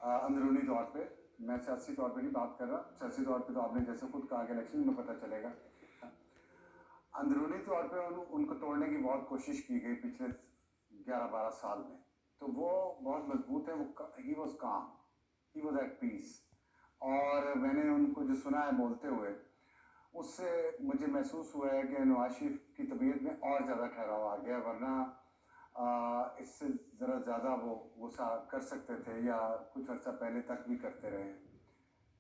अंदरूनी तौर पे, मैं सियासी तौर पे नहीं बात कर रहा, सियासी तौर पे तो आपने जैसे खुद कहा कि इलेक्शन में पता चलेगा। अंदरूनी तौर पे उनको तोड़ने की बहुत कोशिश की गई पिछले 11-12 साल में, तो वो बहुत मजबूत है, वो ही वॉज काम, ही वॉज एट पीस। और मैंने उनको जो सुना है बोलते हुए, उससे मुझे महसूस हुआ है कि नवाज शरीफ की तबीयत में और ज़्यादा ठहराव आ गया, वरना इससे ज़रा ज़्यादा वो गुस्सा कर सकते थे या कुछ अर्सा पहले तक भी करते रहे।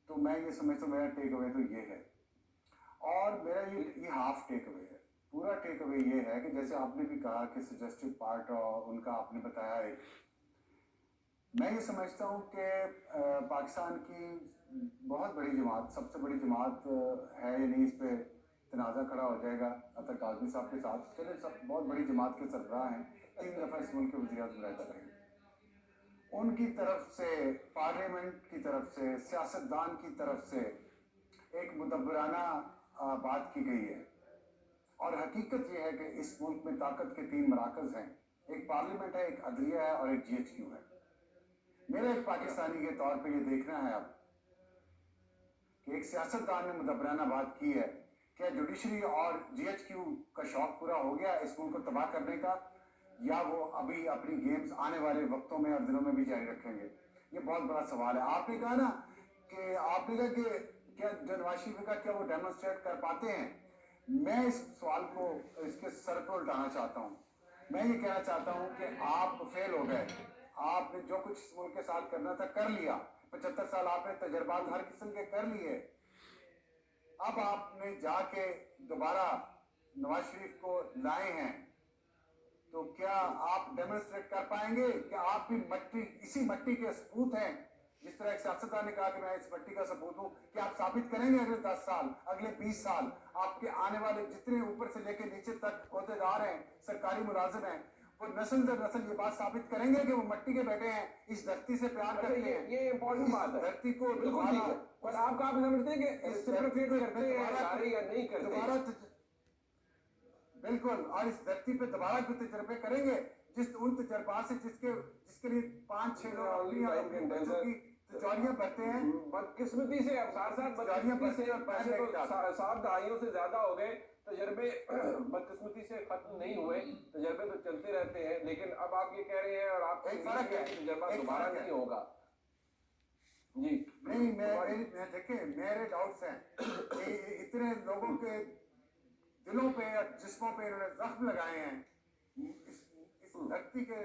तो मैं ये समझता हूँ, मेरा टेक अवे तो ये है, और मेरा ये हाफ टेक अवे है। पूरा टेक अवे ये है कि जैसे आपने भी कहा कि सजेस्टिव पार्ट और उनका आपने बताया है, मैं ये समझता हूँ कि पाकिस्तान की बहुत बड़ी जमात, सबसे बड़ी जमात है या नहीं, इस पर तनाज़ा खड़ा हो जाएगा अतर काज़मी साहब के साथ। चले, सब बहुत बड़ी जमात के सरबराह हैं, 3 दफ़ा इस मुल्क के वज़ीर-ए-आज़म रह चुके हैं। उनकी तरफ से, पार्लियामेंट की तरफ से, सियासतदान की तरफ से एक मुदब्बराना बात की गई है, और हकीकत यह है कि इस मुल्क में ताकत के 3 मराकज़ हैं, एक पार्लियामेंट है, एक अदलिया है और एक GHQ है। मेरा एक पाकिस्तानी के तौर पे ये देखना है अब कि एक सियासतदान ने मुदब्बराना बात की है, क्या जुडिशरी और GHQ का शौक पूरा हो गया इस मुल्क को तबाह करने का, या वो अभी अपनी गेम्स आने वाले वक्तों में और दिनों में भी जारी रखेंगे? ये बहुत बड़ा सवाल है। आपने कहा ना कि आपने कहा कि क्या जो नवाज शरीफ का क्या वो डेमोन्स्ट्रेट कर पाते हैं? मैं इस सवाल को इसके सर पर उल्टाना चाहता हूँ। मैं ये कहना चाहता हूँ कि आप फेल हो गए, आपने जो कुछ इस मुल्क के साथ करना था कर लिया, 75 साल आपने तजर्बात हर किस्म के कर लिए, अब आपने जाके दोबारा नवाज शरीफ को लाए हैं, तो क्या आप डेमोन्स्ट्रेट कर पाएंगे कि आप भी मट्टी, इसी मट्टी के सपूत हैं? जिस तरह एक सियासतदान ने कहा कि मैं इस मट्टी का सपूत हूं, कि आप साबित करेंगे अगले 10 साल, अगले 20 साल, आपके आने वाले जितने ऊपर से लेकर नीचे तक ओहदेदार हैं, सरकारी मुलाजिम हैं, वो नस्ल दर नस्ल ये बात साबित करेंगे कि वो मट्टी के बेटे हैं, इस धरती से प्यार करते हैं। ये इंपॉर्टेंट बात है, धरती को बिल्कुल ठीक है, पर आप कहाँ समझते हैं कि रेसिप्रोकेट करते हैं सारे या नहीं करते? दोबारा बिल्कुल, और इस धरती पे दोबारा जो तजर्बे करेंगे, जिस उन तजर्बात से जिसके लिए 5-6 लोग अपनी बच्चों की तिजोरियां भरते हैं, बदकिस्मती से अब साथ बदकिस्मती से पैसे तो 7 दहाइयों से ज्यादा हो गए, तजर्बे बदकिस्मती से खत्म नहीं हुए, तजर्बे तो चलते रहते हैं, लेकिन अब आप ये कह रहे हैं और आप एक फर्क है, तजर्बा दोबारा नहीं होगा। जी नहीं, मैं देखिए, मेरे डाउट्स हैं कि इतने लोगों के दिलों पे या जिस्मों पे इन्होंने जख्म लगाए हैं इस धरती के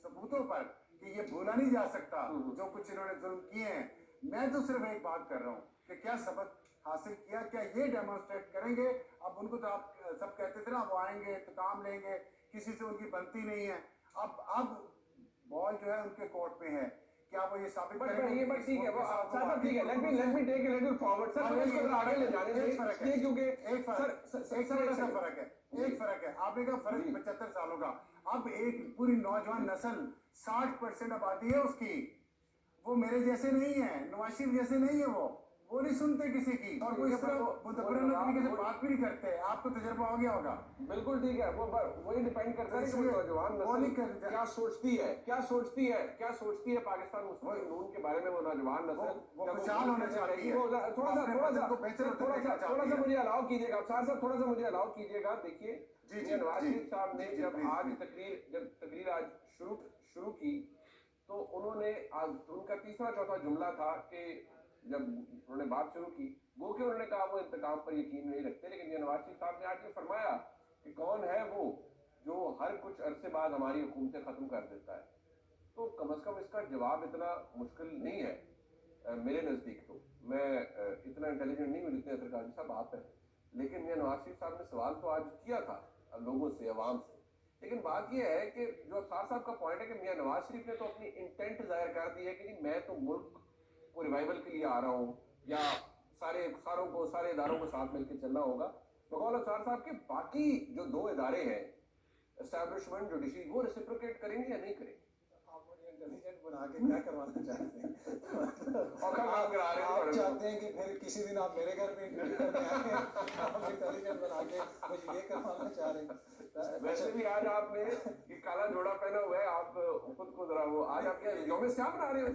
सबूतों पर, कि ये भूला नहीं जा सकता जो कुछ इन्होंने जुल्म किए हैं। मैं तो सिर्फ एक बात कर रहा हूँ कि क्या सबक हासिल किया, क्या ये डेमोन्स्ट्रेट करेंगे? अब उनको तो आप सब कहते थे ना, वो आएंगे तो काम लेंगे, किसी से उनकी बनती नहीं है। अब बॉल जो है उनके कोर्ट में है, क्या वो ये साबित करेंगे? ये बात ठीक है, वो सर ठीक है, let me take a little forward sir, इसको आगे ले जाने एक फर्क है, क्योंकि एक छोटा सा फर्क है, एक फर्क है। आपने कहा फर्क 75 सालों का, अब एक पूरी नौजवान नस्ल 60% आबादी है उसकी, वो मेरे जैसे नहीं है, नवाज शरीफ जैसे नहीं है, वो नहीं सुनते किसी की, और वो इस तरह मुदब्बराना तरीके से बात भी नहीं करते। आपको तजर्बा हो गया होगा। बिल्कुल ठीक है, वो वही डिपेंड करता है कि नौजवान नस्ल क्या सोचती है, पाकिस्तान मुस्लिम नून के बारे में। वो नौजवान नस्ल वो खुशहाल होना चाहती है। थोड़ा सा मुझे अलाउ कीजिएगा साहब, थोड़ा सा मुझे अलाउ कीजिएगा। देखिए, नवाज शरीफ साहब ने जब तकरीर आज शुरू की, तो उन्होंने उनका तीसरा चौथा जुमला था कि जब उन्होंने बात शुरू की, वो कि उन्होंने कहा वो इंतकाम पर यकीन नहीं रखते, लेकिन ये नवाज शरीफ साहब ने आज ये फरमाया कि कौन है वो जो हर कुछ अरसे बाद हमारी हुकूमतें खत्म कर देता है। तो कम से कम इसका जवाब इतना मुश्किल नहीं है मेरे नज़दीक। तो मैं इतना इंटेलिजेंट नहीं हूँ जितने अतरकाजी साहब आप हैं, लेकिन ये नवाज शरीफ साहब ने सवाल तो आज किया था लोगों से, अवाम से। लेकिन बात यह है कि जो अफसार साहब का पॉइंट है कि मियां नवाज शरीफ ने तो अपनी इंटेंट जाहिर कर दी है कि मैं तो मुल्क को रिवाइवल के लिए आ रहा हूँ, या सारे इदारों को साथ मिलकर चलना होगा। बकौल अफसार साहब के बाकी जो 2 इदारे हैं, एस्टैब्लिशमेंट, जुडिशरी, वो रेसिप्रोकेट करेंगे या नहीं करेंगे? इंटेलिजेंट बना के क्या करवाना चाहते हैं? आप चाहते हैं कि फिर किसी दिन आप मेरे घर पे इंटरव्यू करने आए, आप इंटेलिजेंट बना के मुझे ये करवाना चाह रहे हैं? वैसे भी आज आपने ये काला जोड़ा पहना हुआ है, आप खुद को जरा वो आज आप क्या यौम क्या बना रहे हो?